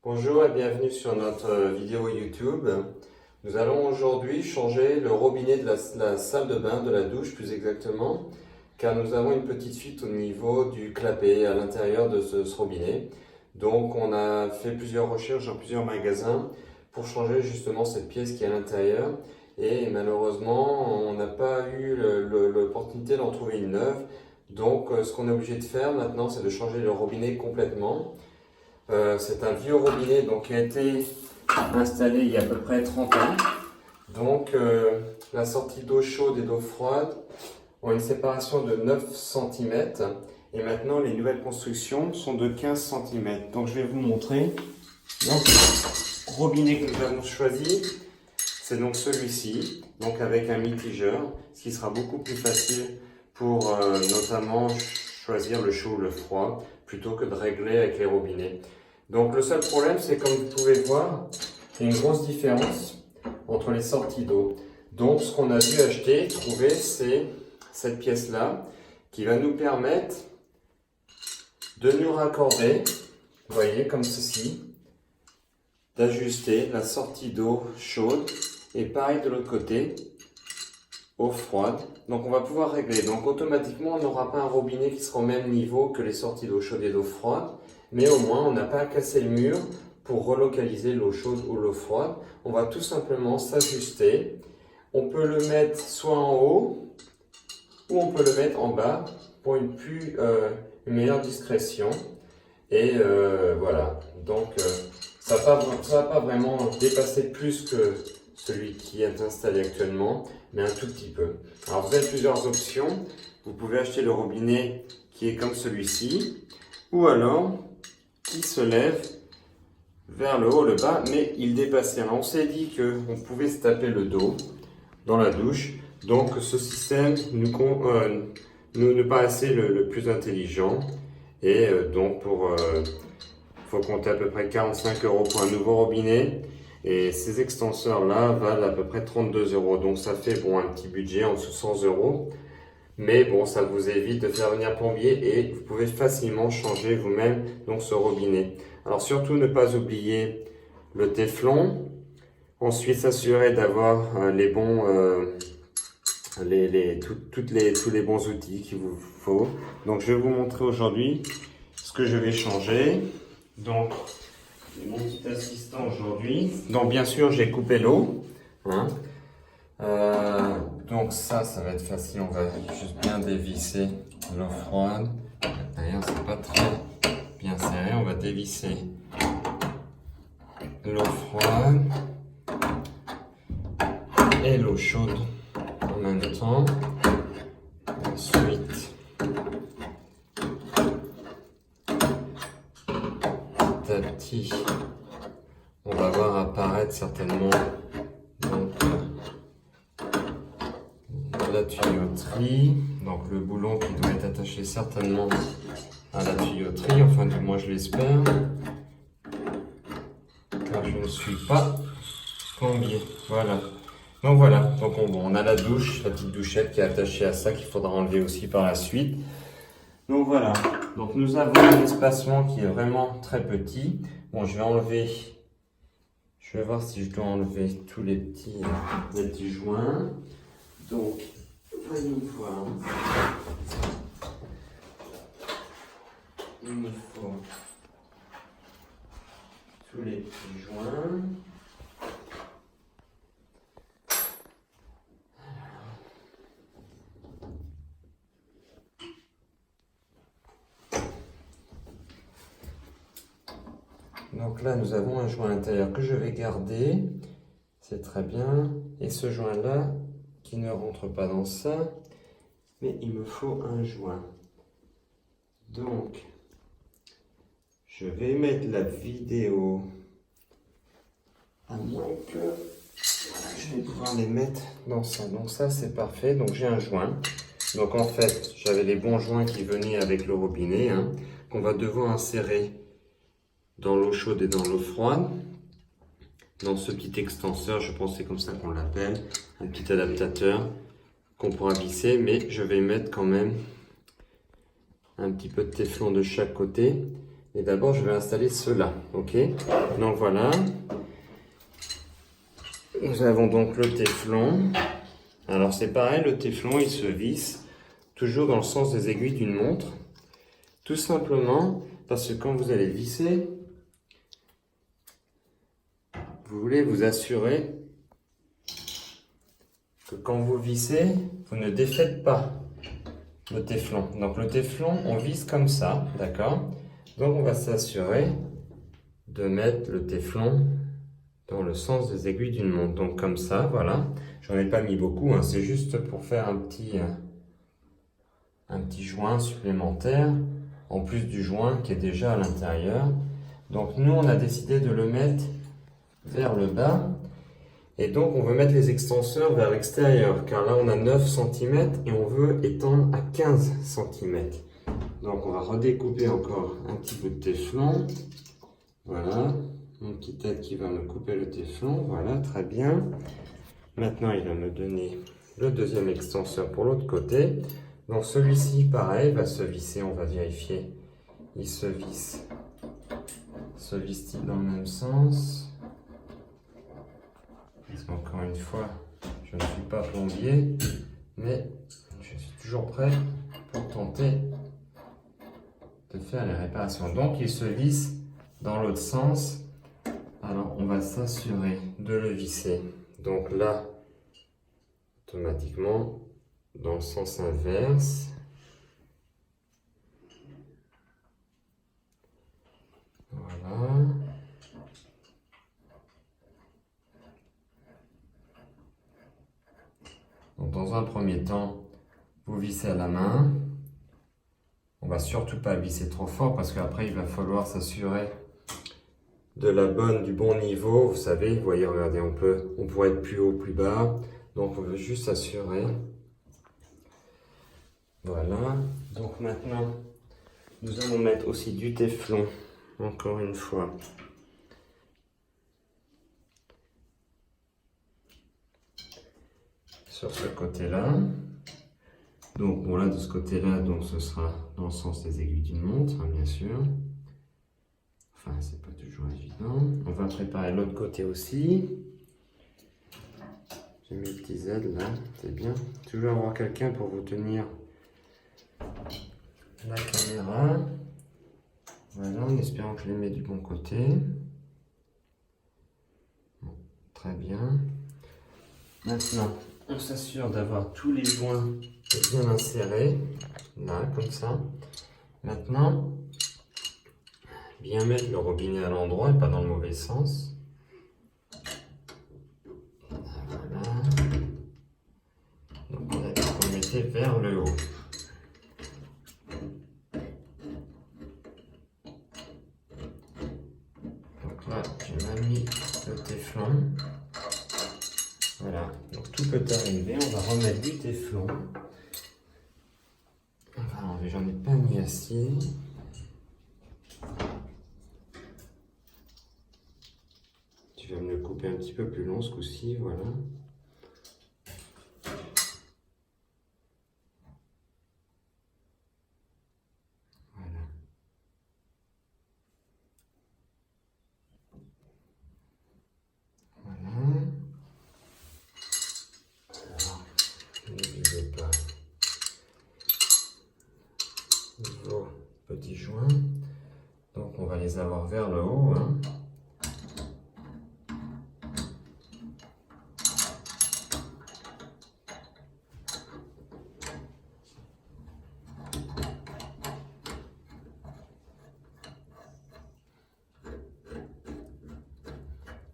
Bonjour et bienvenue sur notre vidéo YouTube. Nous allons aujourd'hui changer le robinet de la salle de bain, de la douche plus exactement, car nous avons une petite fuite au niveau du clapet à l'intérieur de ce robinet. Donc on a fait plusieurs recherches dans plusieurs magasins pour changer justement cette pièce qui est à l'intérieur. Et malheureusement, on n'a pas eu l'opportunité d'en trouver une neuve. Donc ce qu'on est obligé de faire maintenant, c'est de changer le robinet complètement. C'est un vieux robinet donc, qui a été installé il y a à peu près 30 ans. Donc la sortie d'eau chaude et d'eau froide ont une séparation de 9 cm. Et maintenant les nouvelles constructions sont de 15 cm. Donc je vais vous montrer. Donc, le robinet que nous avons choisi, c'est donc celui-ci, donc avec un mitigeur, ce qui sera beaucoup plus facile pour notamment choisir le chaud ou le froid, plutôt que de régler avec les robinets. Donc le seul problème, c'est comme vous pouvez voir, il y a une grosse différence entre les sorties d'eau. Donc ce qu'on a dû acheter, trouver, c'est cette pièce-là, qui va nous permettre de nous raccorder, vous voyez, comme ceci, d'ajuster la sortie d'eau chaude, et pareil de l'autre côté, eau froide. Donc on va pouvoir régler. Donc automatiquement on n'aura pas un robinet qui sera au même niveau que les sorties d'eau chaude et d'eau froide, mais au moins on n'a pas à casser le mur pour relocaliser l'eau chaude ou l'eau froide. On va tout simplement s'ajuster. On peut le mettre soit en haut ou on peut le mettre en bas pour une meilleure discrétion. Et voilà. Donc ça va pas vraiment dépasser plus que celui qui est installé actuellement, mais un tout petit peu. Alors vous avez plusieurs options. Vous pouvez acheter le robinet qui est comme celui-ci, ou alors qui se lève vers le haut, le bas, mais il dépassait. Alors on s'est dit qu'on pouvait se taper le dos dans la douche, donc ce système nous paraissait le plus intelligent. Et donc faut compter à peu près 45 € pour un nouveau robinet. Et ces extenseurs-là valent à peu près 32 €. Donc ça fait bon, un petit budget en dessous de 100 €. Mais bon, ça vous évite de faire venir plombier et vous pouvez facilement changer vous-même donc ce robinet. Alors surtout ne pas oublier le téflon. Ensuite s'assurer d'avoir les bons tous les bons outils qu'il vous faut. Donc je vais vous montrer aujourd'hui ce que je vais changer. Donc mon petit assistant aujourd'hui. Donc bien sûr j'ai coupé l'eau. Hein. Donc ça va être facile. On va juste bien dévisser l'eau froide. D'ailleurs c'est pas très bien serré. On va dévisser l'eau froide et l'eau chaude en même temps. Ensuite petit à petit on va voir apparaître certainement donc, la tuyauterie, donc le boulon qui doit être attaché certainement à la tuyauterie, enfin du moins je l'espère, car je ne suis pas plombier. Voilà. Donc voilà, donc on a la douche, la petite douchette qui est attachée à ça qu'il faudra enlever aussi par la suite. Donc voilà, donc nous avons un espacement qui est vraiment très petit. Bon, je vais enlever, je vais voir si je dois enlever tous les petits joints. Donc, voyons voir. Il me faut tous les petits joints. Donc là, nous avons un joint intérieur que je vais garder. C'est très bien. Et ce joint-là, qui ne rentre pas dans ça, mais il me faut un joint. Donc, je vais mettre la vidéo, à moins que je vais pouvoir les mettre dans ça. Donc ça, c'est parfait. Donc j'ai un joint. Donc en fait, j'avais les bons joints qui venaient avec le robinet, hein, qu'on va devoir insérer dans l'eau chaude et dans l'eau froide. Dans ce petit extenseur, je pense que c'est comme ça qu'on l'appelle, un petit adaptateur qu'on pourra visser, mais je vais mettre quand même un petit peu de téflon de chaque côté Et d'abord, je vais installer cela. Ok? Donc voilà. Nous avons donc le téflon. Alors c'est pareil, le téflon, il se visse toujours dans le sens des aiguilles d'une montre. Tout simplement parce que quand vous allez visser, vous voulez vous assurer que quand vous vissez, vous ne défaites pas le téflon. Donc le téflon, on visse comme ça, d'accord? Donc on va s'assurer de mettre le téflon dans le sens des aiguilles d'une montre. Donc comme ça, voilà. J'en ai pas mis beaucoup, hein. C'est juste pour faire un petit joint supplémentaire, en plus du joint qui est déjà à l'intérieur. Donc nous, on a décidé de le mettre vers le bas. Et donc, on veut mettre les extenseurs vers l'extérieur, car là, on a 9 cm et on veut étendre à 15 cm. Donc, on va redécouper encore un petit bout de téflon. Voilà, mon petit aide qui va me couper le téflon. Voilà, très bien. Maintenant, il va me donner le deuxième extenseur pour l'autre côté. Donc, celui-ci, pareil, va se visser. On va vérifier. Il se visse-t-il dans le même sens? Parce qu'encore une fois, je ne suis pas plombier, mais je suis toujours prêt pour tenter de faire les réparations. Donc il se visse dans l'autre sens. Alors on va s'assurer de le visser. Donc là, automatiquement, dans le sens inverse. Voilà. Donc dans un premier temps, vous vissez à la main. On va surtout pas visser trop fort parce qu'après il va falloir s'assurer du bon niveau. Vous savez, vous voyez, regardez, on pourrait être plus haut, plus bas. Donc on veut juste s'assurer. Voilà. Donc maintenant, nous allons mettre aussi du téflon, encore une fois. Sur ce côté-là. Donc bon là de ce côté-là, donc ce sera dans le sens des aiguilles d'une montre, hein, bien sûr. Enfin, c'est pas toujours évident. On va préparer l'autre côté aussi. J'ai mes petits aides là, c'est bien. Toujours avoir quelqu'un pour vous tenir la caméra. Voilà, en espérant que je les mets du bon côté. Bon, très bien. Maintenant, on s'assure d'avoir tous les joints bien insérés, là, comme ça. Maintenant, bien mettre le robinet à l'endroit et pas dans le mauvais sens. Voilà. Donc, on mettait vers le haut. Donc là, j'ai mal mis le téflon. Voilà, donc tout peut arriver. On va remettre du téflon. On va enlever, j'en ai pas mis assez. Tu vas me le couper un petit peu plus long ce coup-ci, voilà. Voilà. Voilà. Alors, n'oubliez pas vos petits joints. Donc on va les avoir vers le haut, hein.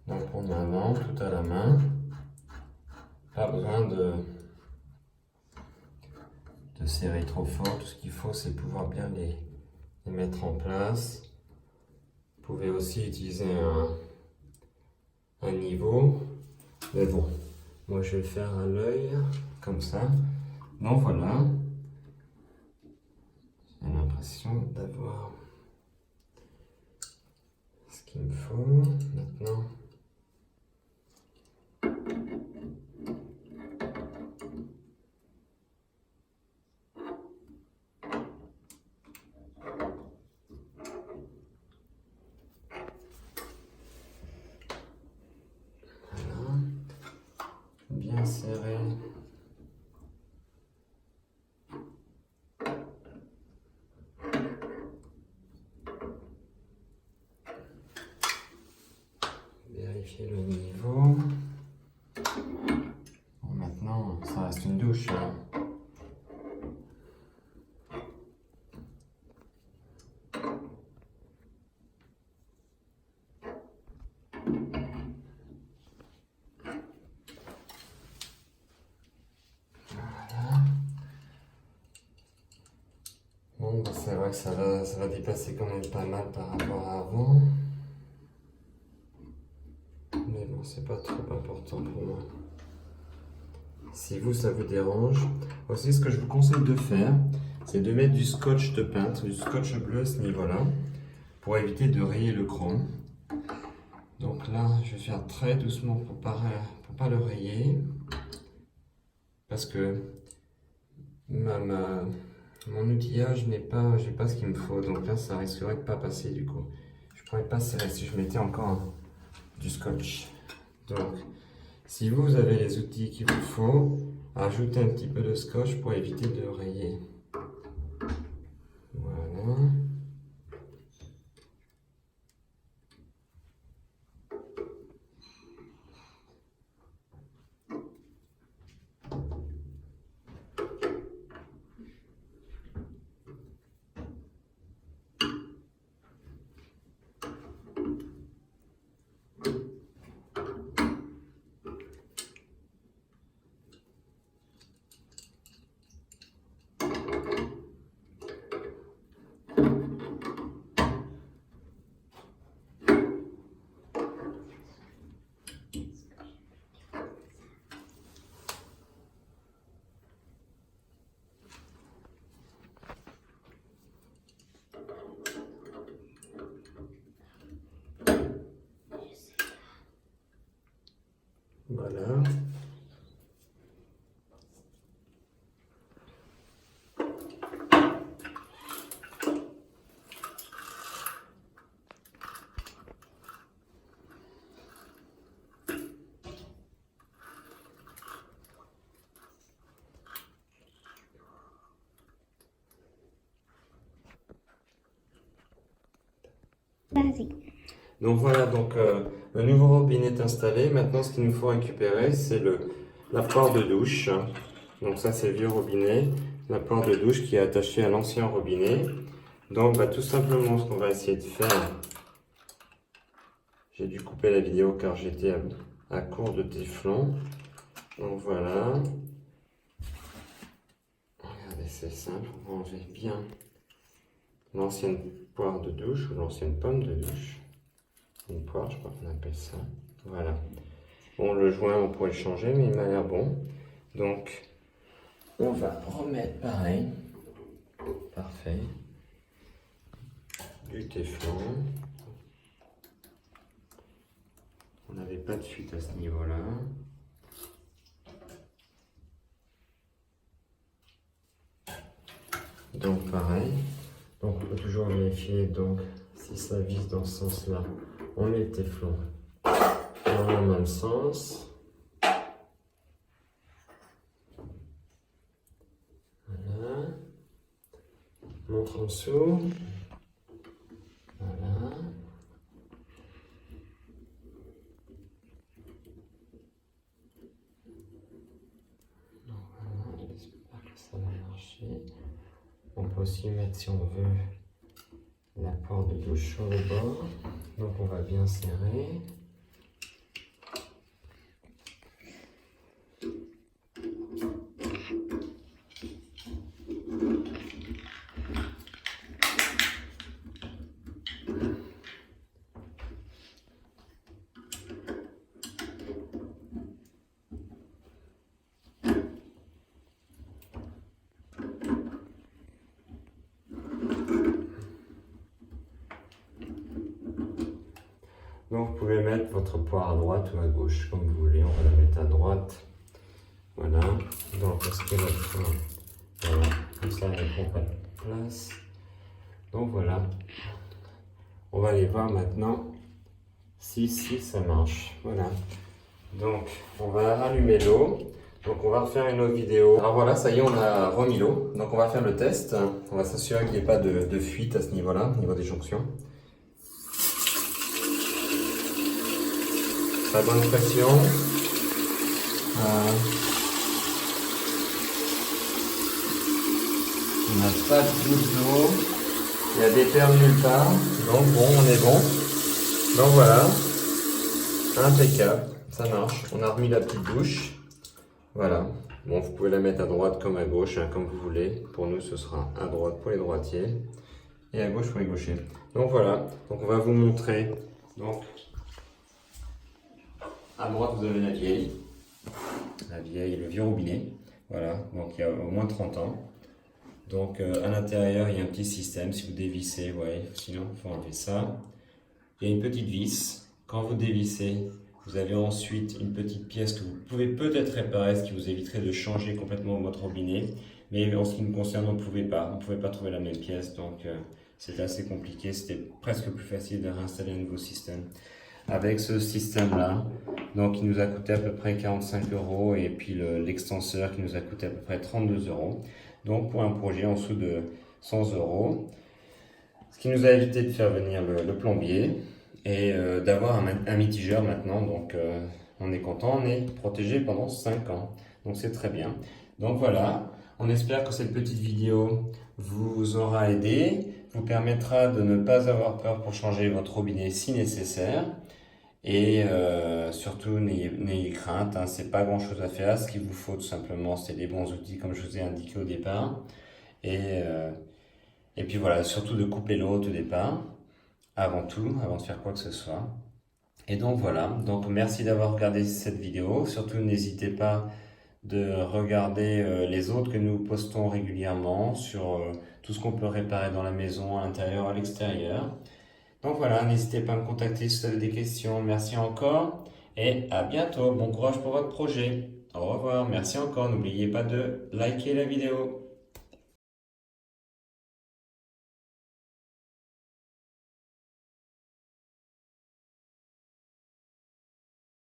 Donc on invente tout à la main. Pas besoin de serrer trop fort. Tout ce qu'il faut, c'est pouvoir bien les mettre en place. Vous pouvez aussi utiliser un niveau. Mais bon, moi je vais le faire à l'œil, comme ça. Donc voilà. J'ai l'impression d'avoir ce qu'il me faut. Maintenant, bien serré. Vérifier le niveau. Bon, maintenant, ça reste une douche. Hein. Bon, bah, c'est vrai que ça va dépasser quand même pas mal par rapport à avant. Mais bon, c'est pas trop important pour moi. Si vous, ça vous dérange. Aussi, ce que je vous conseille de faire, c'est de mettre du scotch de peintre, du scotch bleu à ce niveau-là, pour éviter de rayer le chrome. Donc là, je vais faire très doucement pour pas le rayer. Parce que mon outillage j'ai pas ce qu'il me faut. Donc là, ça risquerait de pas passer du coup. Je pourrais pas serrer si je mettais encore du scotch. Donc, si vous avez les outils qu'il vous faut, ajoutez un petit peu de scotch pour éviter de rayer. Voilà. Voilà. Vas-y. Donc voilà, le nouveau robinet est installé. Maintenant, ce qu'il nous faut récupérer, c'est la porte de douche. Donc ça, c'est le vieux robinet. La porte de douche qui est attachée à l'ancien robinet. Donc tout simplement, ce qu'on va essayer de faire, j'ai dû couper la vidéo car j'étais à court de téflon. Donc voilà. Regardez, c'est simple. On va enlever bien l'ancienne poire de douche ou l'ancienne pomme de douche. Une poire, je crois qu'on appelle ça. Voilà. Bon, le joint, on pourrait le changer, mais il m'a l'air bon. Donc, on va remettre pareil. Parfait. Du téflon. On n'avait pas de fuite à ce niveau-là. Donc, pareil. Donc, on peut toujours vérifier donc, si ça vise dans ce sens-là. On met le téflon dans le même sens. Voilà. Montre en dessous. Voilà. Donc voilà, j'espère que ça va marcher. On peut aussi mettre, si on veut, la porte de douche sur le bord. Donc on va bien serrer. Donc vous pouvez mettre votre poire à droite ou à gauche, comme vous voulez. On va la mettre à droite. Voilà. Donc est-ce que la fin, voilà. Comme ça, elle ne prend pas de place. Donc voilà. On va aller voir maintenant si ça marche. Voilà. Donc, on va allumer l'eau. Donc, on va refaire une autre vidéo. Alors voilà, ça y est, on a remis l'eau. Donc, on va faire le test. On va s'assurer qu'il n'y ait pas de fuite à ce niveau-là, au niveau des jonctions. Très bonne pression. On n'a pas de goutte d'eau. Il y a des perles nulle part. Donc, bon, on est bon. Donc, voilà. Impeccable. Ça marche. On a remis la petite douche. Voilà. Bon, vous pouvez la mettre à droite comme à gauche, hein, comme vous voulez. Pour nous, ce sera à droite pour les droitiers et à gauche pour les gauchers. Donc voilà. Donc on va vous montrer. Donc à droite, vous avez la vieille, le vieux robinet. Voilà. Donc il y a au moins 30 ans. Donc à l'intérieur, il y a un petit système. Si vous dévissez, ouais, sinon il faut enlever ça. Il y a une petite vis. Quand vous dévissez, vous avez ensuite une petite pièce que vous pouvez peut-être réparer, ce qui vous éviterait de changer complètement votre robinet. Mais en ce qui nous concerne, on ne pouvait pas trouver la même pièce, donc c'était assez compliqué. C'était presque plus facile de réinstaller un nouveau système. Avec ce système-là, donc il nous a coûté à peu près 45 € et puis l'extenseur qui nous a coûté à peu près 32 €. Donc pour un projet en dessous de 100 €. Ce qui nous a évité de faire venir le plombier et d'avoir un mitigeur maintenant. Donc on est content, on est protégé pendant 5 ans. Donc c'est très bien. Donc voilà, on espère que cette petite vidéo vous aura aidé, vous permettra de ne pas avoir peur pour changer votre robinet si nécessaire. Et surtout, n'ayez crainte, hein, c'est pas grand chose à faire. Ce qu'il vous faut tout simplement, c'est des bons outils comme je vous ai indiqué au départ. Et puis voilà, surtout de couper l'eau au départ, avant tout, avant de faire quoi que ce soit. Et donc voilà, donc merci d'avoir regardé cette vidéo. Surtout n'hésitez pas de regarder les autres que nous postons régulièrement sur tout ce qu'on peut réparer dans la maison, à l'intérieur, à l'extérieur. Donc voilà, n'hésitez pas à me contacter si vous avez des questions. Merci encore et à bientôt. Bon courage pour votre projet. Au revoir, merci encore. N'oubliez pas de liker la vidéo.